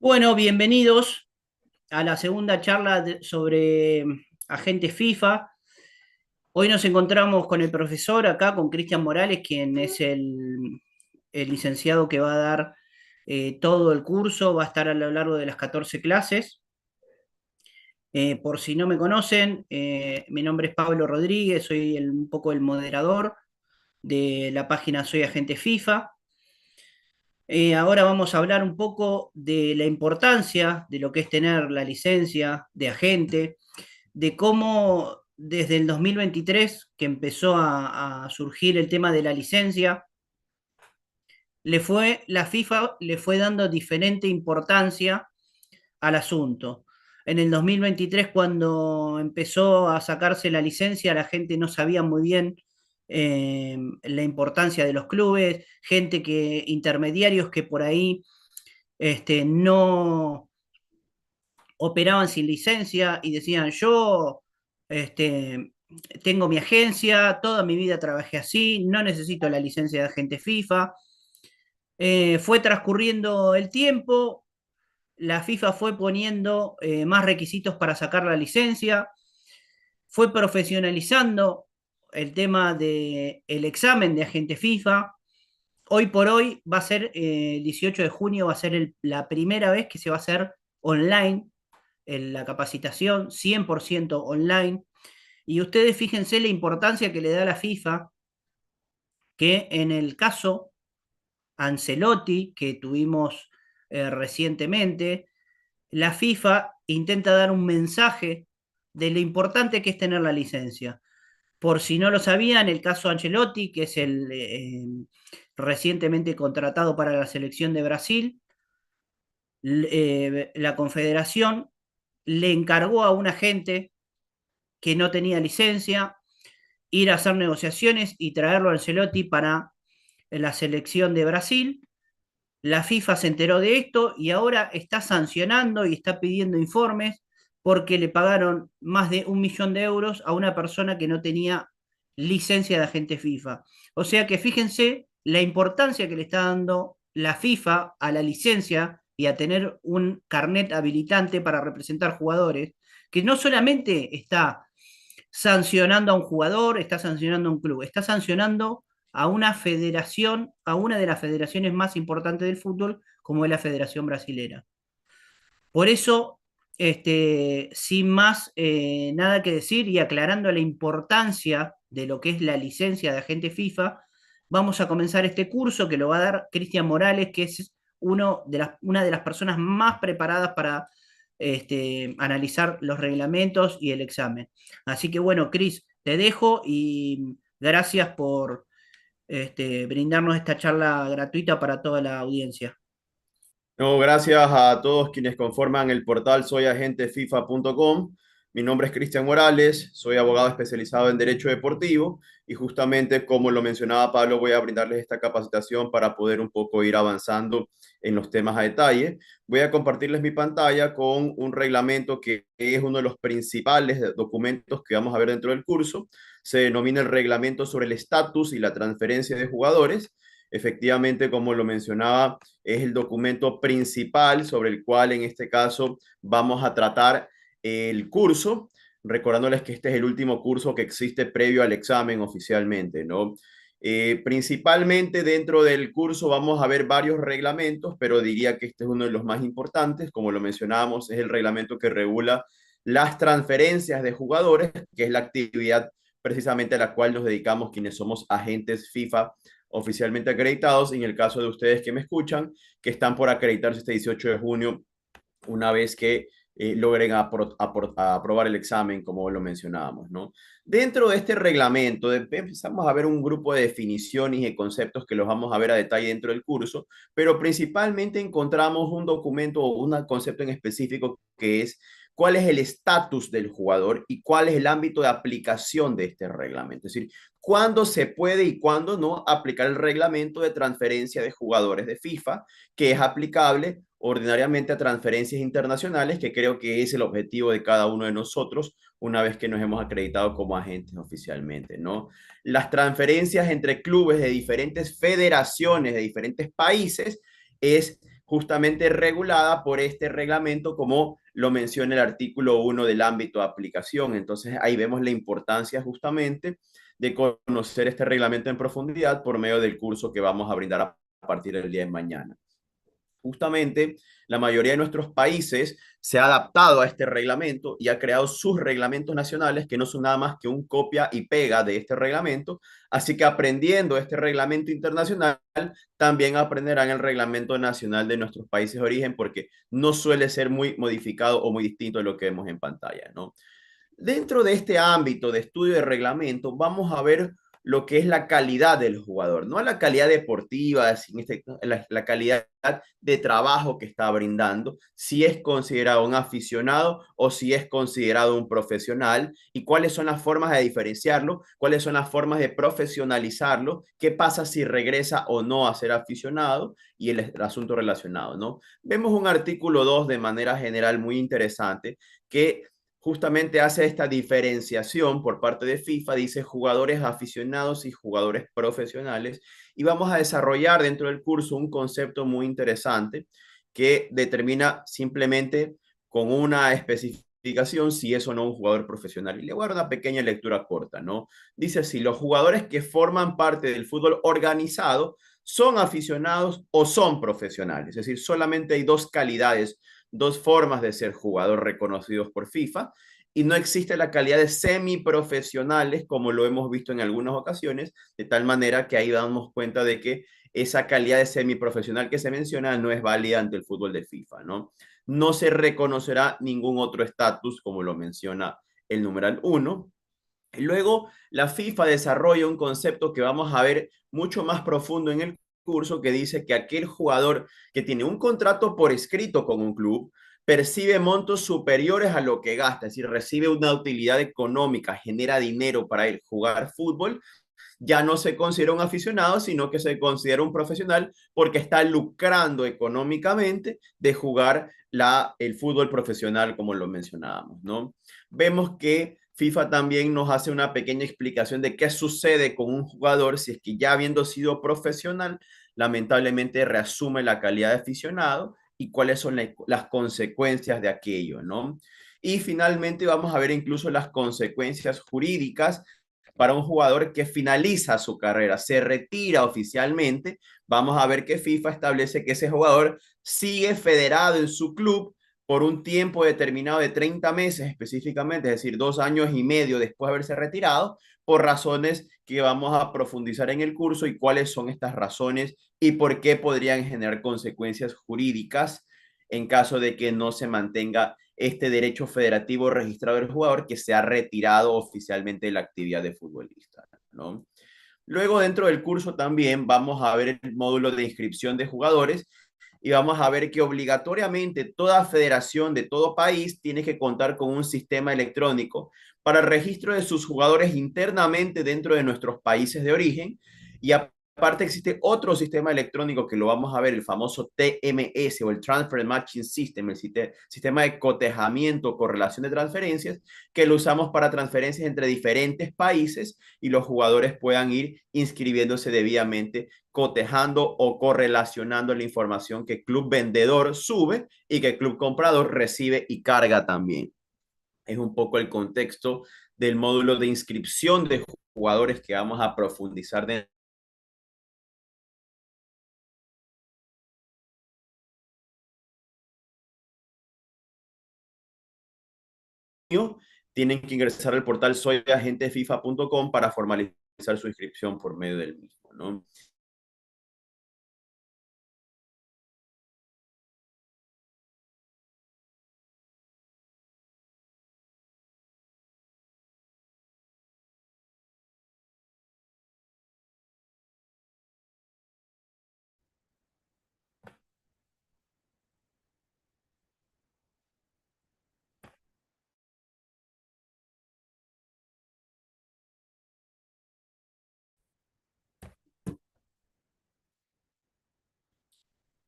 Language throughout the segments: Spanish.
Bueno, bienvenidos a la segunda charla sobre agentes FIFA. Hoy nos encontramos con el profesor acá, con Cristian Morales, quien es el licenciado que va a dar todo el curso, va a estar a lo largo de las 14 clases. Por si no me conocen, mi nombre es Pablo Rodríguez, soy un poco el moderador de la página Soy Agente FIFA. Ahora vamos a hablar un poco de la importancia de lo que es tener la licencia de agente, de cómo desde el 2023, que empezó a surgir el tema de la licencia, la FIFA le fue dando diferente importancia al asunto. En el 2023, cuando empezó a sacarse la licencia, la gente no sabía muy bien la importancia de los clubes, intermediarios que por ahí no operaban sin licencia y decían, yo este, tengo mi agencia, toda mi vida trabajé así, no necesito la licencia de agente FIFA. Fue transcurriendo el tiempo, la FIFA fue poniendo más requisitos para sacar la licencia, fue profesionalizando el tema del examen de agente FIFA. Hoy por hoy va a ser, el 18 de junio va a ser la primera vez que se va a hacer online en la capacitación, 100% online. Y ustedes fíjense la importancia que le da la FIFA, que en el caso Ancelotti, que tuvimos recientemente, la FIFA intenta dar un mensaje de lo importante que es tener la licencia. Por si no lo sabían, el caso Ancelotti, que es el recientemente contratado para la selección de Brasil, la Confederación le encargó a un agente que no tenía licencia ir a hacer negociaciones y traerlo a Ancelotti para la selección de Brasil. La FIFA se enteró de esto y ahora está sancionando y está pidiendo informes porque le pagaron más de 1 millón de euros a una persona que no tenía licencia de agente FIFA. O sea que fíjense la importancia que le está dando la FIFA a la licencia y a tener un carnet habilitante para representar jugadores, que no solamente está sancionando a un jugador, está sancionando a un club, está sancionando a una federación, a una de las federaciones más importantes del fútbol, como es la Federación Brasilera. Por eso, sin más nada que decir y aclarando la importancia de lo que es la licencia de agente FIFA, vamos a comenzar este curso que lo va a dar Cristian Morales, que es una de las personas más preparadas para analizar los reglamentos y el examen. Así que bueno, Cris, te dejo y gracias por brindarnos esta charla gratuita para toda la audiencia. No, gracias a todos quienes conforman el portal soyagentefIFA.com. Mi nombre es Cristian Morales, soy abogado especializado en Derecho Deportivo y justamente como lo mencionaba Pablo, voy a brindarles esta capacitación para poder un poco ir avanzando en los temas a detalle. Voy a compartirles mi pantalla con un reglamento que es uno de los principales documentos que vamos a ver dentro del curso. Se denomina el Reglamento sobre el Estatus y la Transferencia de Jugadores. Efectivamente, como lo mencionaba, es el documento principal sobre el cual en este caso vamos a tratar el curso, recordándoles que este es el último curso que existe previo al examen oficialmente, ¿no? Principalmente dentro del curso vamos a ver varios reglamentos, pero diría que este es uno de los más importantes, como lo mencionábamos, es el reglamento que regula las transferencias de jugadores, que es la actividad precisamente a la cual nos dedicamos quienes somos agentes FIFA oficialmente acreditados, en el caso de ustedes que me escuchan, que están por acreditarse este 18 de junio, una vez que logren aprobar el examen, como lo mencionábamos, ¿no? Dentro de este reglamento empezamos a ver un grupo de definiciones y conceptos que los vamos a ver a detalle dentro del curso, pero principalmente encontramos un documento o un concepto en específico que es cuál es el estatus del jugador y cuál es el ámbito de aplicación de este reglamento. Es decir, cuándo se puede y cuándo no aplicar el reglamento de transferencia de jugadores de FIFA, que es aplicable ordinariamente a transferencias internacionales, que creo que es el objetivo de cada uno de nosotros una vez que nos hemos acreditado como agentes oficialmente, ¿no? Las transferencias entre clubes de diferentes federaciones de diferentes países es justamente regulada por este reglamento, como lo menciona el artículo 1 del ámbito de aplicación. Entonces ahí vemos la importancia justamente de conocer este reglamento en profundidad por medio del curso que vamos a brindar a partir del día de mañana. Justamente la mayoría de nuestros países se ha adaptado a este reglamento y ha creado sus reglamentos nacionales que no son nada más que un copia y pega de este reglamento. Así que aprendiendo este reglamento internacional, también aprenderán el reglamento nacional de nuestros países de origen porque no suele ser muy modificado o muy distinto de lo que vemos en pantalla, ¿no? Dentro de este ámbito de estudio de reglamento, vamos a ver lo que es la calidad del jugador, no la calidad deportiva, la calidad de trabajo que está brindando, si es considerado un aficionado o si es considerado un profesional y cuáles son las formas de diferenciarlo, cuáles son las formas de profesionalizarlo, qué pasa si regresa o no a ser aficionado y el asunto relacionado, ¿no? Vemos un artículo 2 de manera general muy interesante que justamente hace esta diferenciación por parte de FIFA, dice jugadores aficionados y jugadores profesionales, y vamos a desarrollar dentro del curso un concepto muy interesante que determina simplemente con una especificación si es o no un jugador profesional. Y le voy a dar una pequeña lectura corta, ¿no? Dice así, los jugadores que forman parte del fútbol organizado son aficionados o son profesionales, es decir, solamente hay dos calidades, dos formas de ser jugador reconocidos por FIFA y no existe la calidad de semiprofesionales como lo hemos visto en algunas ocasiones, de tal manera que ahí damos cuenta de que esa calidad de semiprofesional que se menciona no es válida ante el fútbol de FIFA, ¿no? No se reconocerá ningún otro estatus como lo menciona el numeral 1. Y luego la FIFA desarrolla un concepto que vamos a ver mucho más profundo en el curso que dice que aquel jugador que tiene un contrato por escrito con un club percibe montos superiores a lo que gasta, es decir, recibe una utilidad económica, genera dinero para él jugar fútbol, ya no se considera un aficionado, sino que se considera un profesional porque está lucrando económicamente de jugar el fútbol profesional, como lo mencionábamos, ¿no? Vemos que FIFA también nos hace una pequeña explicación de qué sucede con un jugador si es que ya habiendo sido profesional, lamentablemente reasume la calidad de aficionado y cuáles son las consecuencias de aquello, ¿no? Y finalmente vamos a ver incluso las consecuencias jurídicas para un jugador que finaliza su carrera, se retira oficialmente. Vamos a ver que FIFA establece que ese jugador sigue federado en su club por un tiempo determinado de 30 meses específicamente, es decir, 2 años y medio después de haberse retirado, por razones que vamos a profundizar en el curso y cuáles son estas razones y por qué podrían generar consecuencias jurídicas en caso de que no se mantenga este derecho federativo registrado del jugador que se ha retirado oficialmente de la actividad de futbolista, ¿no? Luego, dentro del curso también vamos a ver el módulo de inscripción de jugadores y vamos a ver que obligatoriamente toda federación de todo país tiene que contar con un sistema electrónico para el registro de sus jugadores internamente dentro de nuestros países de origen y aparte existe otro sistema electrónico que lo vamos a ver, el famoso TMS o el Transfer Matching System, el sistema de cotejamiento, correlación de transferencias, que lo usamos para transferencias entre diferentes países y los jugadores puedan ir inscribiéndose debidamente, cotejando o correlacionando la información que el club vendedor sube y que el club comprador recibe y carga también. Es un poco el contexto del módulo de inscripción de jugadores que vamos a profundizar de tienen que ingresar al portal soyagentefIFA.com para formalizar su inscripción por medio del mismo, ¿no?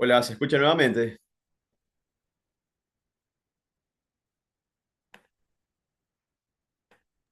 Hola, ¿se escucha nuevamente?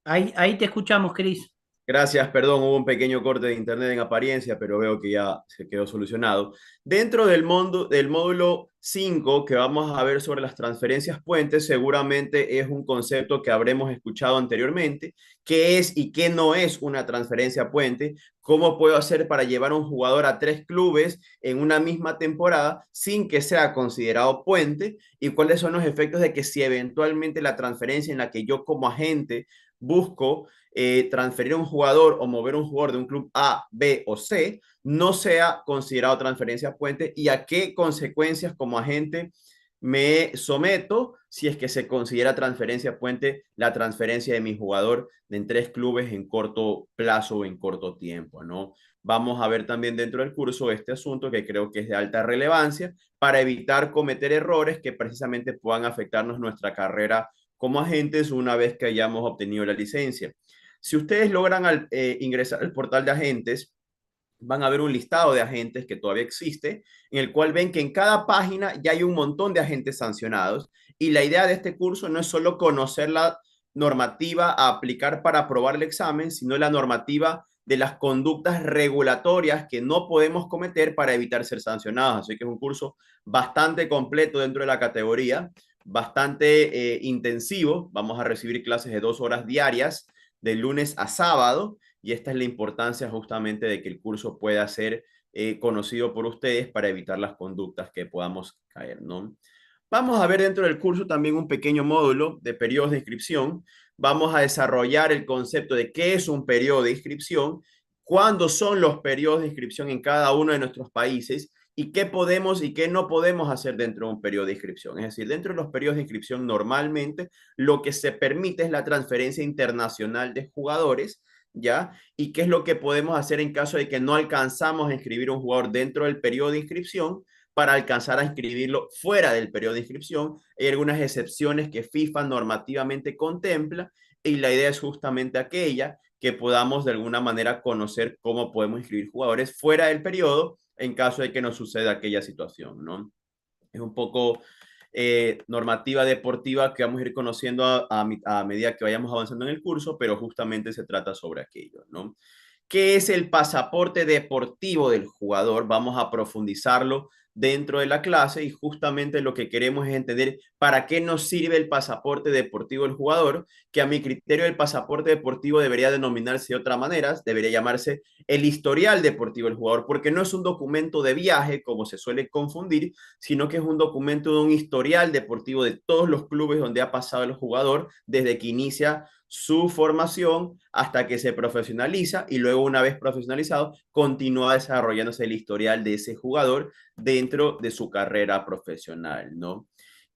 Ahí te escuchamos, Cris. Gracias, perdón, hubo un pequeño corte de internet en apariencia, pero veo que ya se quedó solucionado. Dentro del módulo 5 que vamos a ver sobre las transferencias puentes, seguramente es un concepto que habremos escuchado anteriormente. ¿Qué es y qué no es una transferencia puente? ¿Cómo puedo hacer para llevar a un jugador a 3 clubes en una misma temporada sin que sea considerado puente? ¿Y cuáles son los efectos de que si eventualmente la transferencia en la que yo como agente busco transferir un jugador o mover un jugador de un club A, B o C no sea considerado transferencia puente y a qué consecuencias como agente me someto si es que se considera transferencia puente la transferencia de mi jugador en 3 clubes en corto plazo o en corto tiempo, ¿no? Vamos a ver también dentro del curso este asunto que creo que es de alta relevancia para evitar cometer errores que precisamente puedan afectarnos nuestra carrera como agentes una vez que hayamos obtenido la licencia. Si ustedes logran ingresar al portal de agentes, van a ver un listado de agentes que todavía existe, en el cual ven que en cada página ya hay un montón de agentes sancionados. Y la idea de este curso no es solo conocer la normativa a aplicar para aprobar el examen, sino la normativa de las conductas regulatorias que no podemos cometer para evitar ser sancionados. Así que es un curso bastante completo dentro de la categoría, bastante intensivo. Vamos a recibir clases de 2 horas diarias, de lunes a sábado, y esta es la importancia justamente de que el curso pueda ser conocido por ustedes para evitar las conductas que podamos caer, ¿no? Vamos a ver dentro del curso también un pequeño módulo de periodos de inscripción. Vamos a desarrollar el concepto de qué es un periodo de inscripción, cuándo son los periodos de inscripción en cada uno de nuestros países y qué podemos y qué no podemos hacer dentro de un periodo de inscripción. Es decir, dentro de los periodos de inscripción normalmente lo que se permite es la transferencia internacional de jugadores, ¿ya? ¿Y qué es lo que podemos hacer en caso de que no alcanzamos a inscribir un jugador dentro del periodo de inscripción para alcanzar a inscribirlo fuera del periodo de inscripción? Hay algunas excepciones que FIFA normativamente contempla y la idea es justamente aquella que podamos de alguna manera conocer cómo podemos inscribir jugadores fuera del periodo en caso de que nos suceda aquella situación, ¿no? Es un poco normativa deportiva que vamos a ir conociendo a medida que vayamos avanzando en el curso, pero justamente se trata sobre aquello, ¿no? ¿Qué es el pasaporte deportivo del jugador? Vamos a profundizarlo dentro de la clase y justamente lo que queremos es entender para qué nos sirve el pasaporte deportivo del jugador, que a mi criterio el pasaporte deportivo debería denominarse de otra manera, debería llamarse el historial deportivo del jugador, porque no es un documento de viaje como se suele confundir, sino que es un documento de un historial deportivo de todos los clubes donde ha pasado el jugador desde que inicia su formación hasta que se profesionaliza y luego una vez profesionalizado continúa desarrollándose el historial de ese jugador dentro de su carrera profesional, ¿no?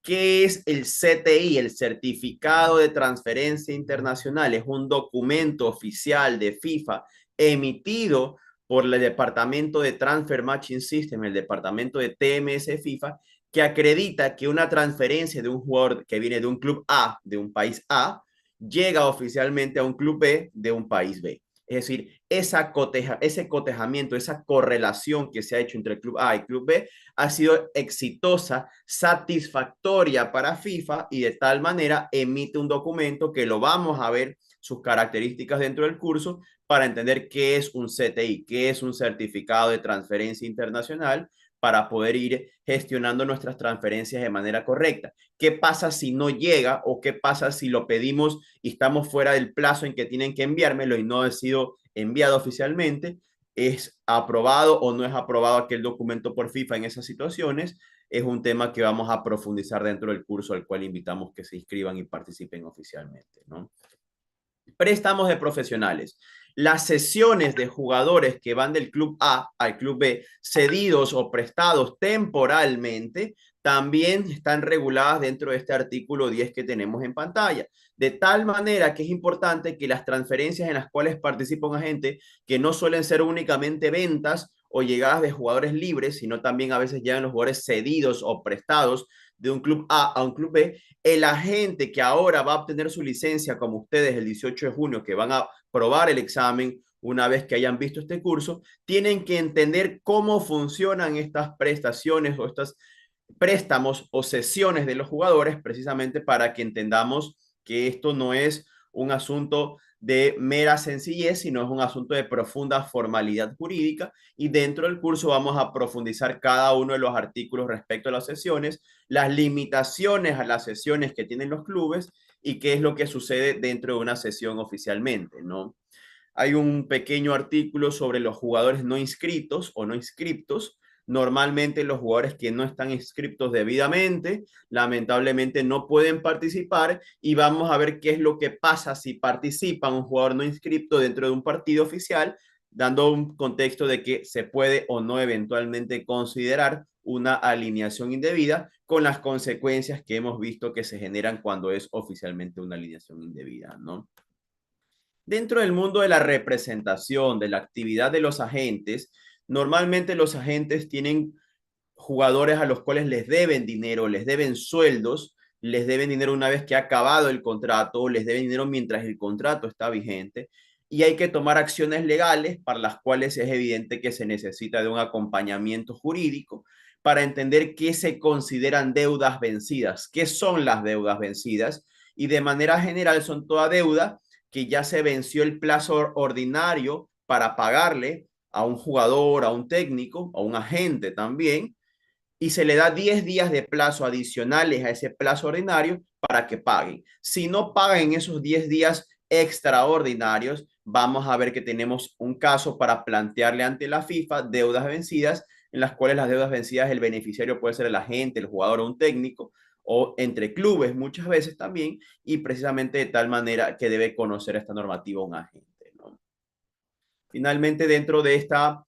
¿Qué es el CTI? El Certificado de Transferencia Internacional. Es un documento oficial de FIFA emitido por el Departamento de Transfer Matching System, el departamento de TMS FIFA, que acredita que una transferencia de un jugador que viene de un club A, de un país A, llega oficialmente a un club B de un país B. Es decir, ese cotejamiento, esa correlación que se ha hecho entre el club A y el club B ha sido exitosa, satisfactoria para FIFA y de tal manera emite un documento que lo vamos a ver sus características dentro del curso para entender qué es un CTI, qué es un certificado de transferencia internacional para poder ir gestionando nuestras transferencias de manera correcta. ¿Qué pasa si no llega o qué pasa si lo pedimos y estamos fuera del plazo en que tienen que enviármelo y no ha sido enviado oficialmente? ¿Es aprobado o no es aprobado aquel documento por FIFA en esas situaciones? Es un tema que vamos a profundizar dentro del curso al cual invitamos que se inscriban y participen oficialmente, ¿no? Préstamos de profesionales. Las sesiones de jugadores que van del club A al club B, cedidos o prestados temporalmente, también están reguladas dentro de este artículo 10 que tenemos en pantalla. De tal manera que es importante que las transferencias en las cuales participa un agente, que no suelen ser únicamente ventas o llegadas de jugadores libres, sino también a veces llegan los jugadores cedidos o prestados de un club A a un club B, el agente que ahora va a obtener su licencia, como ustedes el 18 de junio, que van a probar el examen una vez que hayan visto este curso, tienen que entender cómo funcionan estas prestaciones o estos préstamos o sesiones de los jugadores, precisamente para que entendamos que esto no es un asunto de mera sencillez, sino es un asunto de profunda formalidad jurídica, y dentro del curso vamos a profundizar cada uno de los artículos respecto a las sesiones, las limitaciones a las sesiones que tienen los clubes y qué es lo que sucede dentro de una sesión oficialmente, ¿no? Hay un pequeño artículo sobre los jugadores no inscritos o no inscriptos. Normalmente los jugadores que no están inscritos debidamente, lamentablemente no pueden participar, y vamos a ver qué es lo que pasa si participa un jugador no inscrito dentro de un partido oficial, dando un contexto de que se puede o no eventualmente considerar una alineación indebida, con las consecuencias que hemos visto que se generan cuando es oficialmente una alineación indebida, ¿no? Dentro del mundo de la representación, de la actividad de los agentes, normalmente los agentes tienen jugadores a los cuales les deben dinero, les deben sueldos, les deben dinero una vez que ha acabado el contrato, les deben dinero mientras el contrato está vigente, y hay que tomar acciones legales para las cuales es evidente que se necesita de un acompañamiento jurídico para entender qué se consideran deudas vencidas, qué son las deudas vencidas, y de manera general son toda deuda que ya se venció el plazo ordinario para pagarle a un jugador, a un técnico, a un agente también, y se le da 10 días de plazo adicionales a ese plazo ordinario para que paguen. Si no pagan en esos 10 días extraordinarios, vamos a ver que tenemos un caso para plantearle ante la FIFA deudas vencidas, en las cuales las deudas vencidas el beneficiario puede ser el agente, el jugador o un técnico, o entre clubes muchas veces también, y precisamente de tal manera que debe conocer esta normativa un agente, ¿no? Finalmente, dentro de esta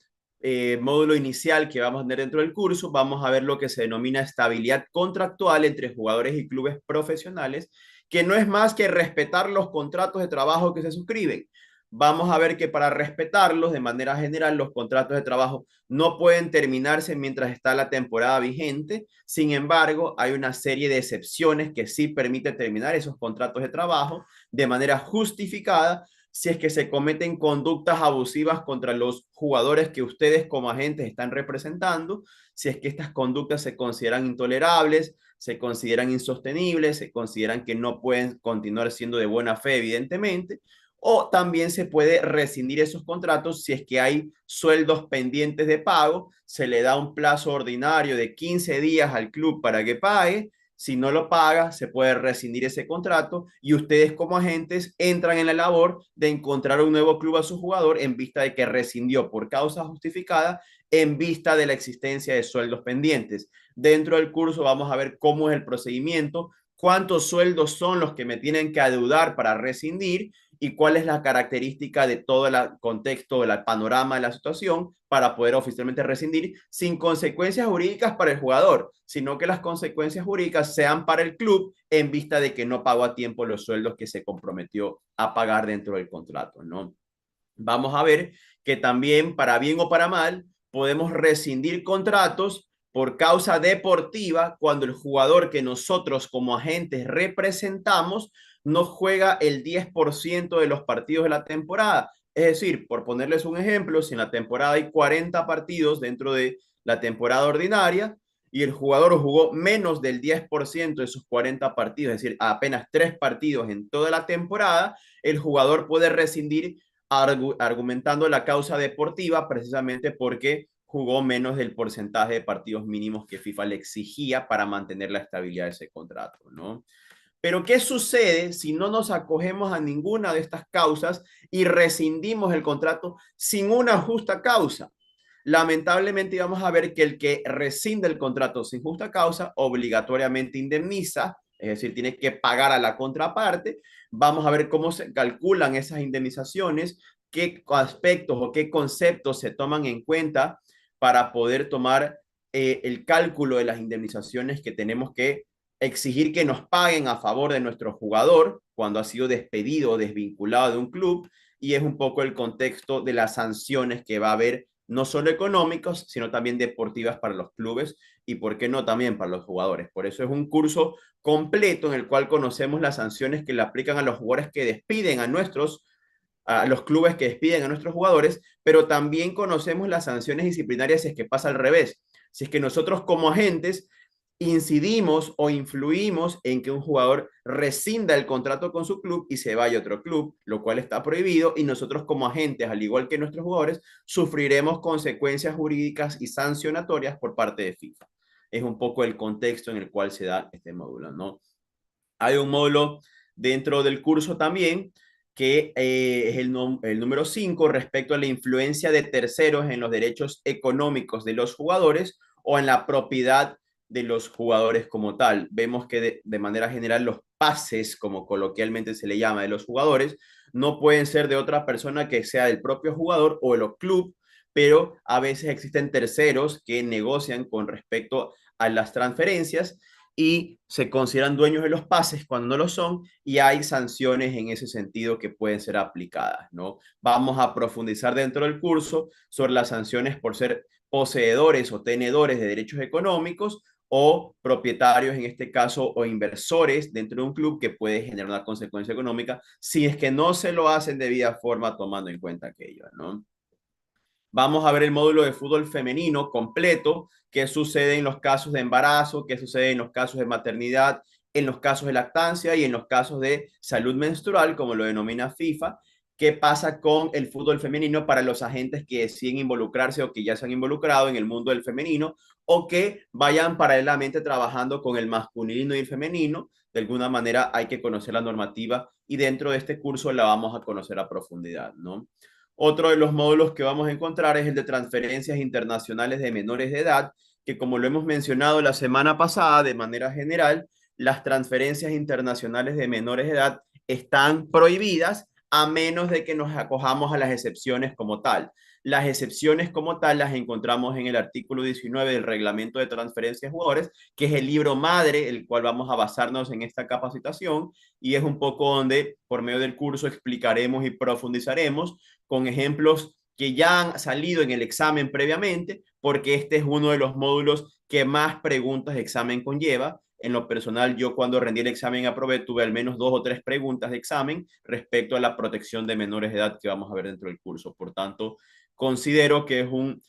módulo inicial que vamos a tener dentro del curso, vamos a ver lo que se denomina estabilidad contractual entre jugadores y clubes profesionales, que no es más que respetar los contratos de trabajo que se suscriben. Vamos a ver que para respetarlos, de manera general, los contratos de trabajo no pueden terminarse mientras está la temporada vigente. Sin embargo, hay una serie de excepciones que sí permiten terminar esos contratos de trabajo de manera justificada si es que se cometen conductas abusivas contra los jugadores que ustedes como agentes están representando, si es que estas conductas se consideran intolerables, se consideran insostenibles, se consideran que no pueden continuar siendo de buena fe, evidentemente, o también se puede rescindir esos contratos si es que hay sueldos pendientes de pago, se le da un plazo ordinario de 15 días al club para que pague. Si no lo paga, se puede rescindir ese contrato, y ustedes como agentes entran en la labor de encontrar un nuevo club a su jugador en vista de que rescindió por causa justificada, en vista de la existencia de sueldos pendientes. Dentro del curso vamos a ver cómo es el procedimiento, cuántos sueldos son los que me tienen que adeudar para rescindir, y cuál es la característica de todo el contexto, el panorama de la situación para poder oficialmente rescindir sin consecuencias jurídicas para el jugador, sino que las consecuencias jurídicas sean para el club en vista de que no pagó a tiempo los sueldos que se comprometió a pagar dentro del contrato, ¿no? Vamos a ver que también, para bien o para mal, podemos rescindir contratos por causa deportiva cuando el jugador que nosotros como agentes representamos no juega el 10% de los partidos de la temporada. Es decir, por ponerles un ejemplo, si en la temporada hay 40 partidos dentro de la temporada ordinaria y el jugador jugó menos del 10% de esos 40 partidos, es decir, apenas 3 partidos en toda la temporada, el jugador puede rescindir argumentando la causa deportiva precisamente porque jugó menos del porcentaje de partidos mínimos que FIFA le exigía para mantener la estabilidad de ese contrato, ¿no? Pero ¿qué sucede si no nos acogemos a ninguna de estas causas y rescindimos el contrato sin una justa causa? Lamentablemente vamos a ver que el que rescinde el contrato sin justa causa obligatoriamente indemniza, es decir, tiene que pagar a la contraparte. Vamos a ver cómo se calculan esas indemnizaciones, qué aspectos o qué conceptos se toman en cuenta para poder tomar el cálculo de las indemnizaciones que tenemos que exigir que nos paguen a favor de nuestro jugador cuando ha sido despedido o desvinculado de un club, y es un poco el contexto de las sanciones que va a haber, no solo económicos, sino también deportivas para los clubes y, por qué no, también para los jugadores. Por eso es un curso completo en el cual conocemos las sanciones que le aplican a los jugadores que despiden a los clubes que despiden a nuestros jugadores, pero también conocemos las sanciones disciplinarias si es que pasa al revés. Si es que nosotros como agentes incidimos o influimos en que un jugador rescinda el contrato con su club y se vaya a otro club, lo cual está prohibido, y nosotros como agentes, al igual que nuestros jugadores, sufriremos consecuencias jurídicas y sancionatorias por parte de FIFA. Es un poco el contexto en el cual se da este módulo, ¿no? Hay un módulo dentro del curso también que es el número 5 respecto a la influencia de terceros en los derechos económicos de los jugadores o en la propiedad de los jugadores como tal. Vemos que de manera general los pases, como coloquialmente se le llama, de los jugadores, no pueden ser de otra persona que sea del propio jugador o el club, pero a veces existen terceros que negocian con respecto a las transferencias y se consideran dueños de los pases cuando no lo son, y hay sanciones en ese sentido que pueden ser aplicadas, ¿no? Vamos a profundizar dentro del curso sobre las sanciones por ser poseedores o tenedores de derechos económicos o propietarios en este caso o inversores dentro de un club, que puede generar una consecuencia económica si es que no se lo hacen de debida forma tomando en cuenta aquello, ¿no? Vamos a ver el módulo de fútbol femenino completo, qué sucede en los casos de embarazo, qué sucede en los casos de maternidad, en los casos de lactancia y en los casos de salud menstrual, como lo denomina FIFA. ¿Qué pasa con el fútbol femenino para los agentes que deciden involucrarse o que ya se han involucrado en el mundo del femenino o que vayan paralelamente trabajando con el masculino y el femenino? De alguna manera hay que conocer la normativa y dentro de este curso la vamos a conocer a profundidad, ¿no? Otro de los módulos que vamos a encontrar es el de transferencias internacionales de menores de edad, que como lo hemos mencionado la semana pasada, de manera general, las transferencias internacionales de menores de edad están prohibidas a menos de que nos acojamos a las excepciones como tal. Las excepciones como tal las encontramos en el artículo 19 del Reglamento de Transferencias de Jugadores, que es el libro madre, el cual vamos a basarnos en esta capacitación, y es un poco donde, por medio del curso, explicaremos y profundizaremos con ejemplos que ya han salido en el examen previamente, porque este es uno de los módulos que más preguntas de examen conlleva. En lo personal, yo cuando rendí el examen aprobé, tuve al menos 2 o 3 preguntas de examen respecto a la protección de menores de edad que vamos a ver dentro del curso. Por tanto, considero que es un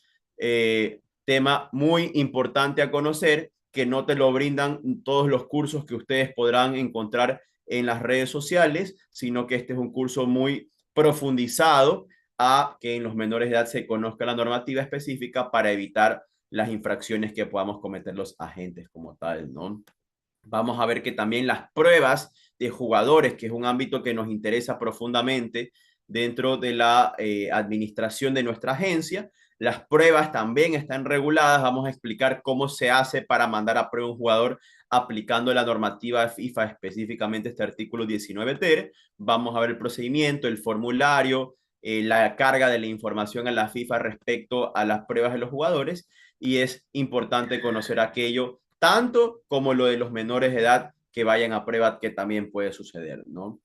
tema muy importante a conocer, que no te lo brindan todos los cursos que ustedes podrán encontrar en las redes sociales, sino que este es un curso muy profundizado a que en los menores de edad se conozca la normativa específica para evitar las infracciones que podamos cometer los agentes como tal, ¿no? Vamos a ver que también las pruebas de jugadores, que es un ámbito que nos interesa profundamente dentro de la administración de nuestra agencia, las pruebas también están reguladas. Vamos a explicar cómo se hace para mandar a prueba un jugador aplicando la normativa de FIFA, específicamente este artículo 19 ter. Vamos a ver el procedimiento, el formulario, la carga de la información a la FIFA respecto a las pruebas de los jugadores, y es importante conocer aquello tanto como lo de los menores de edad que vayan a prueba, que también puede suceder, ¿no?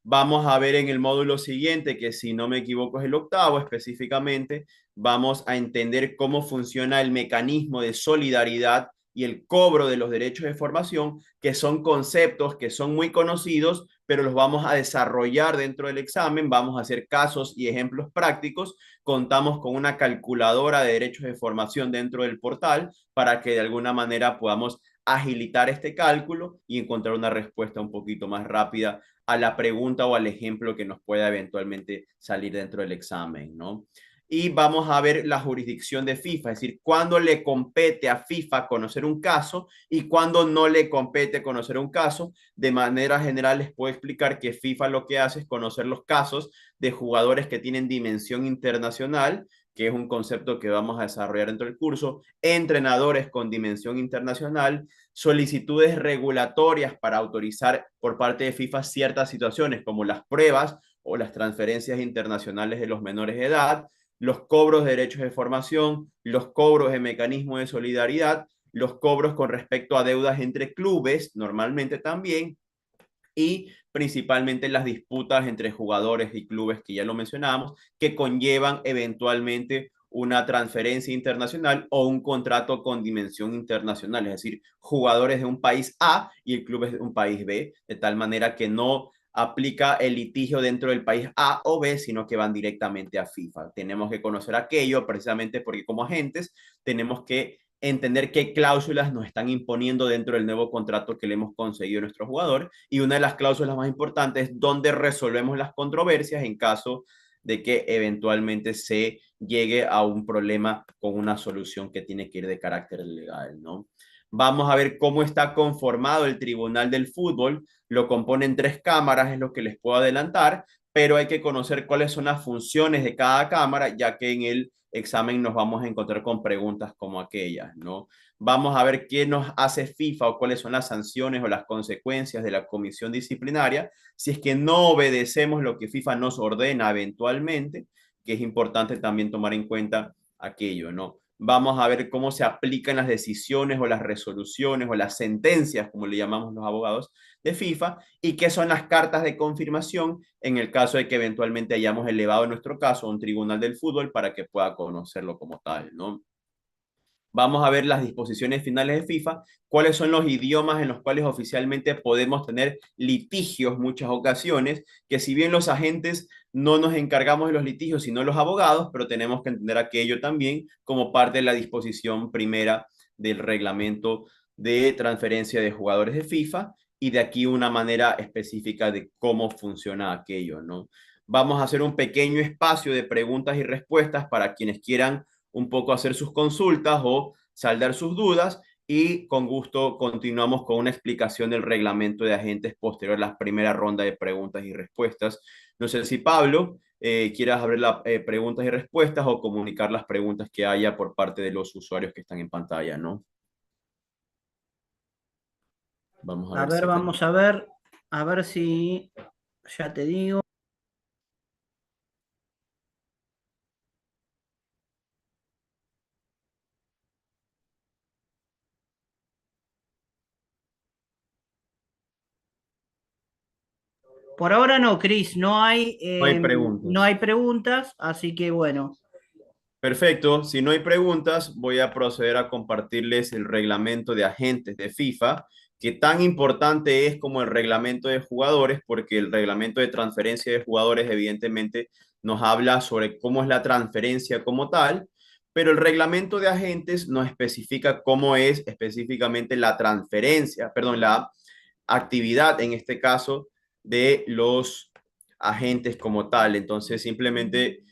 Vamos a ver en el módulo siguiente, que si no me equivoco es el octavo específicamente, vamos a entender cómo funciona el mecanismo de solidaridad y el cobro de los derechos de formación, que son conceptos que son muy conocidos, pero los vamos a desarrollar dentro del examen. Vamos a hacer casos y ejemplos prácticos. Contamos con una calculadora de derechos de formación dentro del portal para que de alguna manera podamos agilitar este cálculo y encontrar una respuesta un poquito más rápida a la pregunta o al ejemplo que nos pueda eventualmente salir dentro del examen, ¿no? Y vamos a ver la jurisdicción de FIFA, es decir, cuándo le compete a FIFA conocer un caso y cuándo no le compete conocer un caso. De manera general les puedo explicar que FIFA lo que hace es conocer los casos de jugadores que tienen dimensión internacional, que es un concepto que vamos a desarrollar dentro del curso, entrenadores con dimensión internacional, solicitudes regulatorias para autorizar por parte de FIFA ciertas situaciones como las pruebas o las transferencias internacionales de los menores de edad, los cobros de derechos de formación, los cobros de mecanismo de solidaridad, los cobros con respecto a deudas entre clubes, normalmente también, y principalmente las disputas entre jugadores y clubes, que ya lo mencionábamos, que conllevan eventualmente una transferencia internacional o un contrato con dimensión internacional, es decir, jugadores de un país A y el club es de un país B, de tal manera que no aplica el litigio dentro del país A o B, sino que van directamente a FIFA. Tenemos que conocer aquello precisamente porque como agentes tenemos que entender qué cláusulas nos están imponiendo dentro del nuevo contrato que le hemos conseguido a nuestros jugadores. Y una de las cláusulas más importantes es dónde resolvemos las controversias en caso de que eventualmente se llegue a un problema con una solución que tiene que ir de carácter legal, ¿no? Vamos a ver cómo está conformado el Tribunal del Fútbol. Lo componen 3 cámaras, es lo que les puedo adelantar, pero hay que conocer cuáles son las funciones de cada cámara, ya que en el examen nos vamos a encontrar con preguntas como aquellas, ¿no? Vamos a ver qué nos hace FIFA o cuáles son las sanciones o las consecuencias de la comisión disciplinaria si es que no obedecemos lo que FIFA nos ordena eventualmente, que es importante también tomar en cuenta aquello, ¿no? Vamos a ver cómo se aplican las decisiones o las resoluciones o las sentencias, como le llamamos los abogados de FIFA, y qué son las cartas de confirmación en el caso de que eventualmente hayamos elevado nuestro caso a un tribunal del fútbol para que pueda conocerlo como tal, ¿no? Vamos a ver las disposiciones finales de FIFA, cuáles son los idiomas en los cuales oficialmente podemos tener litigios muchas ocasiones, que si bien los agentes no nos encargamos de los litigios, sino los abogados, pero tenemos que entender aquello también como parte de la disposición primera del reglamento de transferencia de jugadores de FIFA y de aquí una manera específica de cómo funciona aquello, ¿no? Vamos a hacer un pequeño espacio de preguntas y respuestas para quienes quieran un poco hacer sus consultas o saldar sus dudas y con gusto continuamos con una explicación del reglamento de agentes posterior a la primera ronda de preguntas y respuestas. No sé si Pablo quieras abrir las preguntas y respuestas o comunicar las preguntas que haya por parte de los usuarios que están en pantalla, ¿no? Vamos a ver si tenemos. Vamos a ver si, ya te digo. Por ahora no, Cris, No hay no preguntas. hay preguntas, así que bueno, Perfecto, si no hay preguntas, voy a proceder a compartirles el reglamento de agentes de FIFA, que tan importante es como el reglamento de jugadores, porque el reglamento de transferencia de jugadores evidentemente nos habla sobre cómo es la transferencia como tal, pero el reglamento de agentes nos especifica cómo es específicamente la transferencia, perdón, la actividad en este caso de los agentes como tal. Entonces, simplemente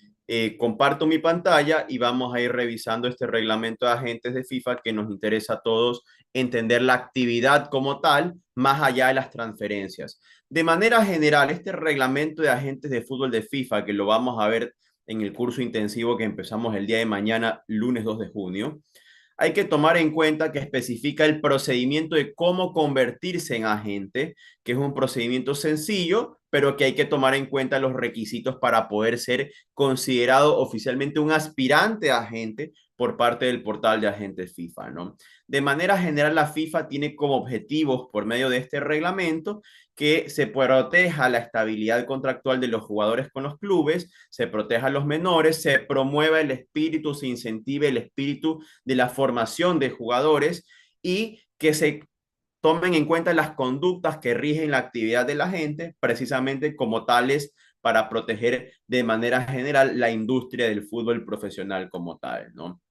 comparto mi pantalla y vamos a ir revisando este reglamento de agentes de FIFA que nos interesa a todos entender la actividad como tal, más allá de las transferencias. De manera general, este reglamento de agentes de fútbol de FIFA, que lo vamos a ver en el curso intensivo que empezamos el día de mañana, lunes 2 de junio, hay que tomar en cuenta que especifica el procedimiento de cómo convertirse en agente, que es un procedimiento sencillo, pero que hay que tomar en cuenta los requisitos para poder ser considerado oficialmente un aspirante a agente por parte del portal de agentes FIFA, ¿no? De manera general, la FIFA tiene como objetivos por medio de este reglamento que se proteja la estabilidad contractual de los jugadores con los clubes, se proteja a los menores, se promueva el espíritu, se incentive el espíritu de la formación de jugadores y que se tomen en cuenta las conductas que rigen la actividad de la gente, precisamente como tales para proteger de manera general la industria del fútbol profesional como tal, ¿no?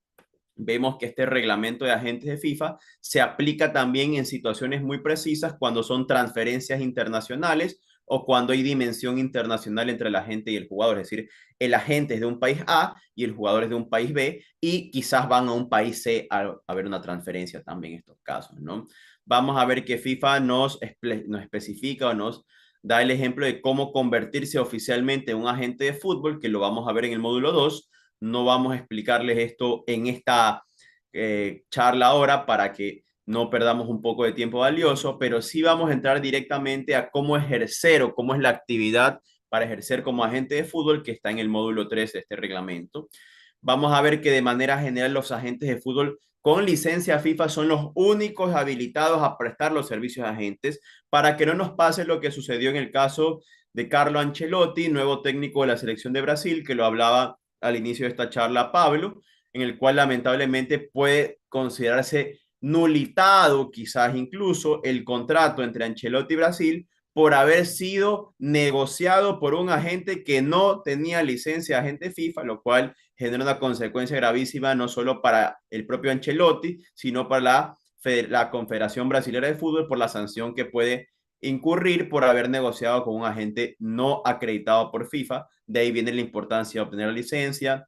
Vemos que este reglamento de agentes de FIFA se aplica también en situaciones muy precisas cuando son transferencias internacionales o cuando hay dimensión internacional entre el agente y el jugador, es decir, el agente es de un país A y el jugador es de un país B y quizás van a un país C a ver una transferencia también en estos casos, ¿no? Vamos a ver que FIFA nos especifica o nos da el ejemplo de cómo convertirse oficialmente en un agente de fútbol, que lo vamos a ver en el módulo 2. No vamos a explicarles esto en esta charla ahora para que no perdamos un poco de tiempo valioso, pero sí vamos a entrar directamente a cómo ejercer o cómo es la actividad para ejercer como agente de fútbol que está en el módulo 3 de este reglamento. Vamos a ver que de manera general los agentes de fútbol con licencia FIFA son los únicos habilitados a prestar los servicios de agentes para que no nos pase lo que sucedió en el caso de Carlo Ancelotti, nuevo técnico de la selección de Brasil, que lo hablaba al inicio de esta charla Pablo, en el cual lamentablemente puede considerarse nulitado quizás incluso el contrato entre Ancelotti y Brasil por haber sido negociado por un agente que no tenía licencia de agente FIFA, lo cual genera una consecuencia gravísima no solo para el propio Ancelotti, sino para la Confederación Brasilera de Fútbol por la sanción que puede incurrir por haber negociado con un agente no acreditado por FIFA. De ahí viene la importancia de obtener la licencia,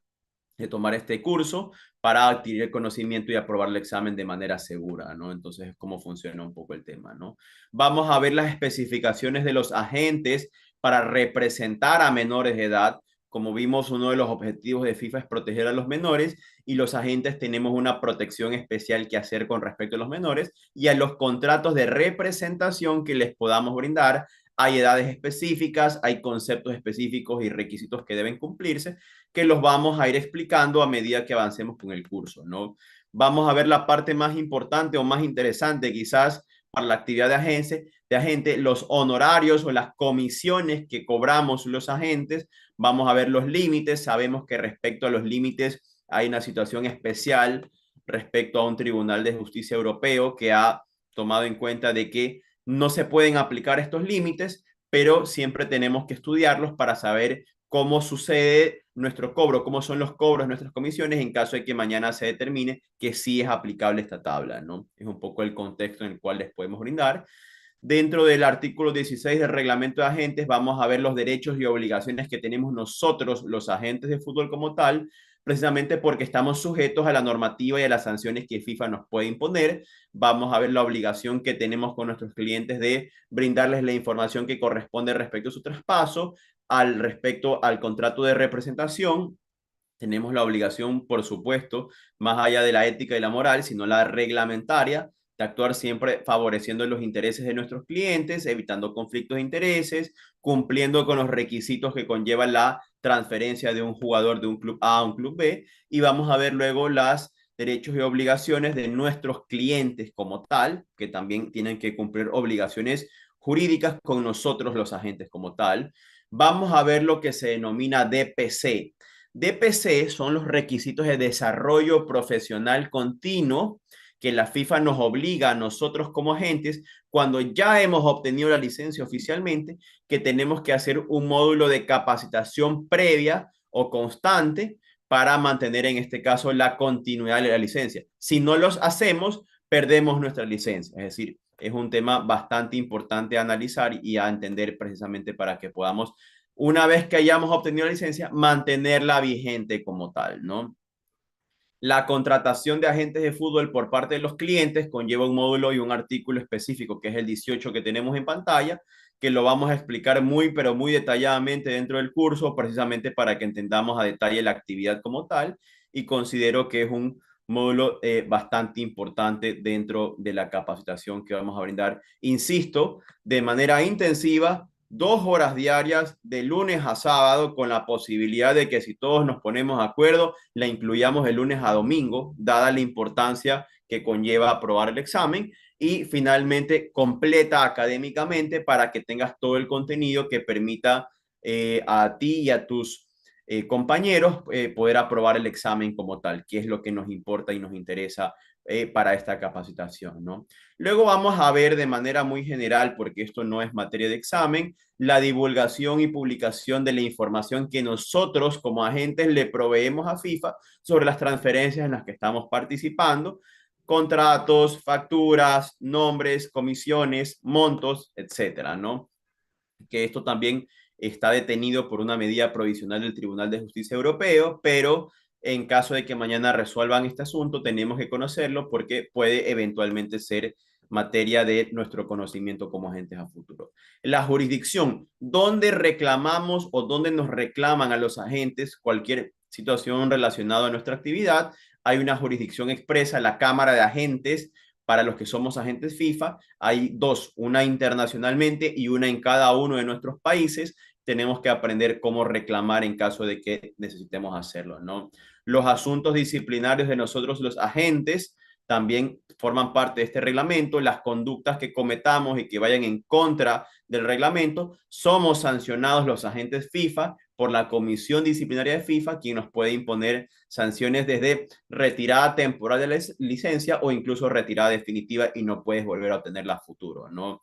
de tomar este curso para adquirir el conocimiento y aprobar el examen de manera segura, ¿no? Entonces, es cómo funciona un poco el tema, ¿no? Vamos a ver las especificaciones de los agentes para representar a menores de edad. Como vimos, uno de los objetivos de FIFA es proteger a los menores y los agentes tenemos una protección especial que hacer con respecto a los menores y a los contratos de representación que les podamos brindar. Hay edades específicas, hay conceptos específicos y requisitos que deben cumplirse que los vamos a ir explicando a medida que avancemos con el curso, ¿no? Vamos a ver la parte más importante o más interesante quizás para la actividad de agente, los honorarios o las comisiones que cobramos los agentes. Vamos a ver los límites. Sabemos que respecto a los límites hay una situación especial respecto a un tribunal de justicia europeo que ha tomado en cuenta de que no se pueden aplicar estos límites, pero siempre tenemos que estudiarlos para saber cómo sucede nuestro cobro, cómo son los cobros, nuestras comisiones, en caso de que mañana se determine que sí es aplicable esta tabla, ¿no? Es un poco el contexto en el cual les podemos brindar. Dentro del artículo 16 del reglamento de agentes vamos a ver los derechos y obligaciones que tenemos nosotros, los agentes de fútbol como tal, precisamente porque estamos sujetos a la normativa y a las sanciones que FIFA nos puede imponer. Vamos a ver la obligación que tenemos con nuestros clientes de brindarles la información que corresponde respecto a su traspaso, al respecto al contrato de representación. Tenemos la obligación, por supuesto, más allá de la ética y la moral, sino la reglamentaria, de actuar siempre favoreciendo los intereses de nuestros clientes, evitando conflictos de intereses, cumpliendo con los requisitos que conllevan la transferencia de un jugador de un club A a un club B. Y vamos a ver luego los derechos y obligaciones de nuestros clientes como tal, que también tienen que cumplir obligaciones jurídicas con nosotros los agentes como tal. Vamos a ver lo que se denomina DPC. DPC son los requisitos de desarrollo profesional continuo que la FIFA nos obliga a nosotros como agentes cuando ya hemos obtenido la licencia oficialmente, que tenemos que hacer un módulo de capacitación previa o constante para mantener en este caso la continuidad de la licencia. Si no los hacemos, perdemos nuestra licencia. Es decir, es un tema bastante importante a analizar y a entender precisamente para que podamos, una vez que hayamos obtenido la licencia, mantenerla vigente como tal, ¿no? La contratación de agentes de fútbol por parte de los clientes conlleva un módulo y un artículo específico, que es el 18 que tenemos en pantalla, que lo vamos a explicar muy, pero muy detalladamente dentro del curso, precisamente para que entendamos a detalle la actividad como tal, y considero que es un módulo bastante importante dentro de la capacitación que vamos a brindar, insisto, de manera intensiva, 2 horas diarias de lunes a sábado, con la posibilidad de que si todos nos ponemos de acuerdo, la incluyamos de lunes a domingo, dada la importancia que conlleva aprobar el examen, y finalmente completa académicamente para que tengas todo el contenido que permita a ti y a tus compañeros poder aprobar el examen como tal, que es lo que nos importa y nos interesa para esta capacitación, ¿no? Luego vamos a ver de manera muy general, porque esto no es materia de examen, la divulgación y publicación de la información que nosotros como agentes le proveemos a FIFA sobre las transferencias en las que estamos participando, contratos, facturas, nombres, comisiones, montos, etcétera, ¿no? Que esto también está detenido por una medida provisional del Tribunal de Justicia Europeo, pero en caso de que mañana resuelvan este asunto, tenemos que conocerlo porque puede eventualmente ser materia de nuestro conocimiento como agentes a futuro. La jurisdicción, donde reclamamos o donde nos reclaman a los agentes cualquier situación relacionada a nuestra actividad, hay una jurisdicción expresa, la Cámara de Agentes, para los que somos agentes FIFA. Hay dos, una internacionalmente y una en cada uno de nuestros países. Tenemos que aprender cómo reclamar en caso de que necesitemos hacerlo, ¿no? Los asuntos disciplinarios de nosotros, los agentes, también forman parte de este reglamento. Las conductas que cometamos y que vayan en contra del reglamento, somos sancionados los agentes FIFA por la Comisión Disciplinaria de FIFA, quien nos puede imponer sanciones desde retirada temporal de la licencia o incluso retirada definitiva y no puedes volver a obtenerla a futuro, ¿no?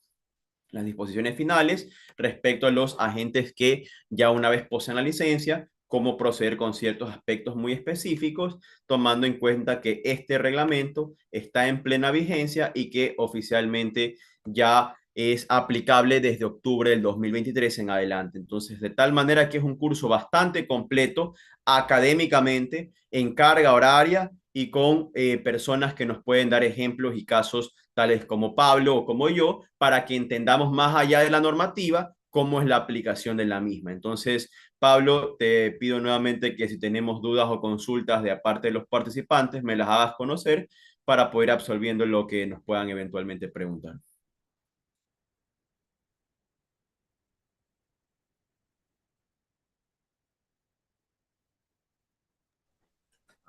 las disposiciones finales respecto a los agentes que ya una vez poseen la licencia, cómo proceder con ciertos aspectos muy específicos, tomando en cuenta que este reglamento está en plena vigencia y que oficialmente ya es aplicable desde octubre del 2023 en adelante. Entonces, de tal manera que es un curso bastante completo académicamente, en carga horaria y con personas que nos pueden dar ejemplos y casos tales como Pablo o como yo, para que entendamos más allá de la normativa cómo es la aplicación de la misma. Entonces, Pablo, te pido nuevamente que si tenemos dudas o consultas de aparte de los participantes, me las hagas conocer para poder absolviendo lo que nos puedan eventualmente preguntar.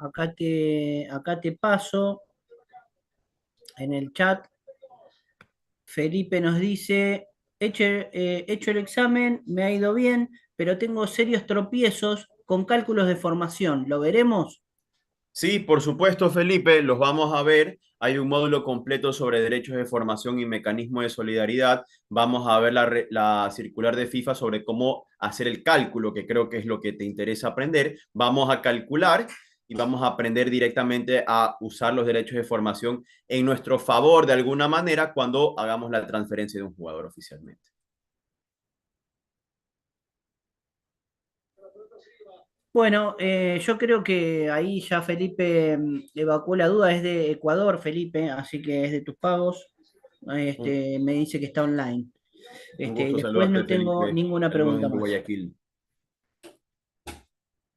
Acá te paso en el chat. Felipe nos dice, hecho el examen, me ha ido bien, pero tengo serios tropiezos con cálculos de formación. ¿Lo veremos? Sí, por supuesto, Felipe, los vamos a ver. Hay un módulo completo sobre derechos de formación y mecanismo de solidaridad. Vamos a ver la circular de FIFA sobre cómo hacer el cálculo, que creo que es lo que te interesa aprender. Vamos a calcular y vamos a aprender directamente a usar los derechos de formación en nuestro favor de alguna manera cuando hagamos la transferencia de un jugador oficialmente. Bueno, yo creo que ahí ya Felipe evacuó la duda, es de Ecuador, Felipe, así que es de tus pagos. Un, Me dice que está online. un Y gusto después saludarte, no tengo Felipe. ninguna Saludos pregunta en más. Guayaquil.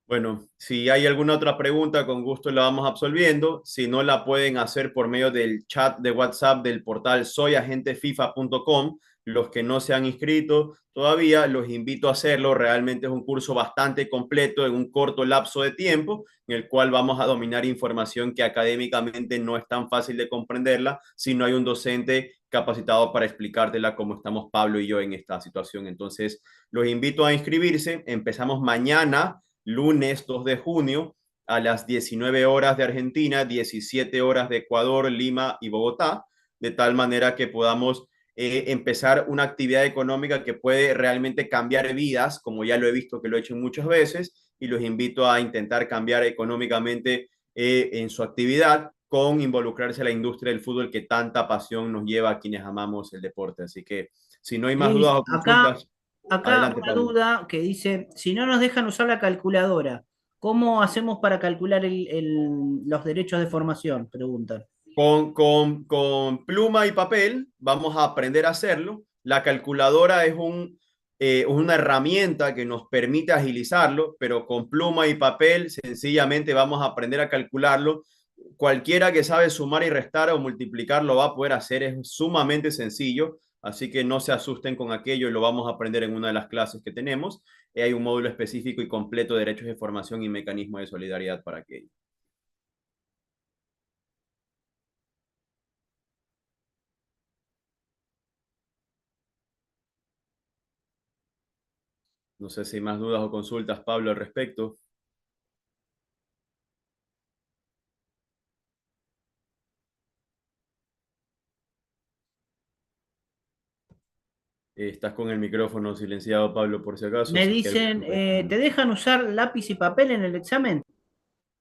Bueno, si hay alguna otra pregunta, con gusto la vamos absolviendo. Si no, la pueden hacer por medio del chat de WhatsApp del portal soyagentefIFA.com. Los que no se han inscrito todavía, los invito a hacerlo. Realmente es un curso bastante completo en un corto lapso de tiempo, en el cual vamos a dominar información que académicamente no es tan fácil de comprenderla si no hay un docente capacitado para explicártela como estamos Pablo y yo en esta situación. Entonces, los invito a inscribirse. Empezamos mañana lunes 2 de junio a las 19 horas de Argentina, 17 horas de Ecuador, Lima y Bogotá, de tal manera que podamos empezar una actividad económica que puede realmente cambiar vidas, como ya lo he visto que lo he hecho muchas veces, y los invito a intentar cambiar económicamente en su actividad con involucrarse a la industria del fútbol que tanta pasión nos lleva a quienes amamos el deporte. Así que si no hay más dudas Cris, o acá, consultas, acá adelante, una Pablo. duda que dice, si no nos dejan usar la calculadora, ¿cómo hacemos para calcular los derechos de formación? Pregunta. Con pluma y papel vamos a aprender a hacerlo. La calculadora es una herramienta que nos permite agilizarlo, pero con pluma y papel sencillamente vamos a aprender a calcularlo. Cualquiera que sabe sumar y restar o multiplicar lo va a poder hacer, es sumamente sencillo, así que no se asusten con aquello y lo vamos a aprender en una de las clases que tenemos. Hay un módulo específico y completo de derechos de formación y mecanismo de solidaridad para aquello. No sé si hay más dudas o consultas, Pablo, al respecto. Estás con el micrófono silenciado, Pablo, por si acaso, Me si es que algo dicen, ocurre. ¿te dejan usar lápiz y papel en el examen?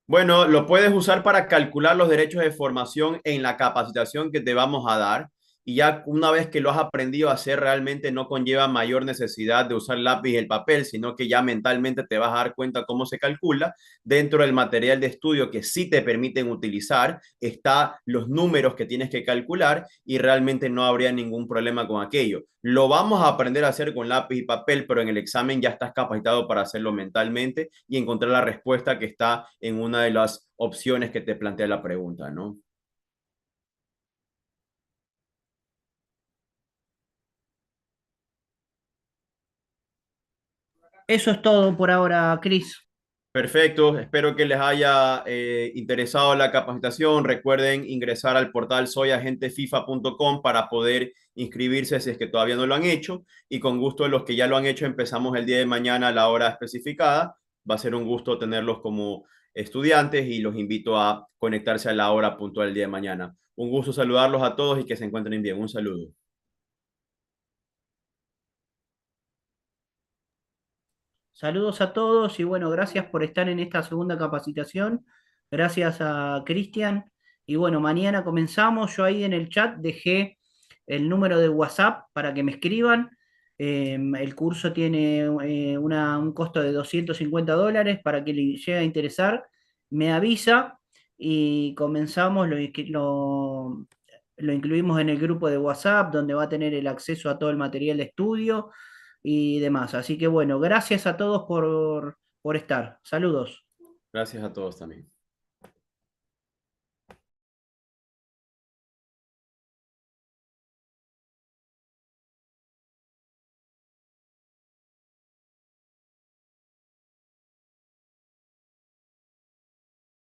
Bueno, lo puedes usar para calcular los derechos de formación en la capacitación que te vamos a dar. Y ya una vez que lo has aprendido a hacer, realmente no conlleva mayor necesidad de usar lápiz y el papel, sino que ya mentalmente te vas a dar cuenta cómo se calcula. Dentro del material de estudio que sí te permiten utilizar, está los números que tienes que calcular y realmente no habría ningún problema con aquello. Lo vamos a aprender a hacer con lápiz y papel, pero en el examen ya estás capacitado para hacerlo mentalmente y encontrar la respuesta que está en una de las opciones que te plantea la pregunta, ¿no? Eso es todo por ahora, Cris. Perfecto, espero que les haya interesado la capacitación. Recuerden ingresar al portal soyagentefIFA.com para poder inscribirse si es que todavía no lo han hecho. Y con gusto los que ya lo han hecho, empezamos el día de mañana a la hora especificada. Va a ser un gusto tenerlos como estudiantes y los invito a conectarse a la hora puntual el día de mañana. Un gusto saludarlos a todos y que se encuentren bien. Un saludo. Saludos a todos y bueno, gracias por estar en esta segunda capacitación. Gracias a Cristian. Y bueno, mañana comenzamos. Yo ahí en el chat dejé el número de WhatsApp para que me escriban. El curso tiene un costo de $250 para que le llegue a interesar. Me avisa y comenzamos. Lo incluimos en el grupo de WhatsApp donde va a tener el acceso a todo el material de estudio y demás. Así que bueno, gracias a todos por estar. Saludos. Gracias a todos también.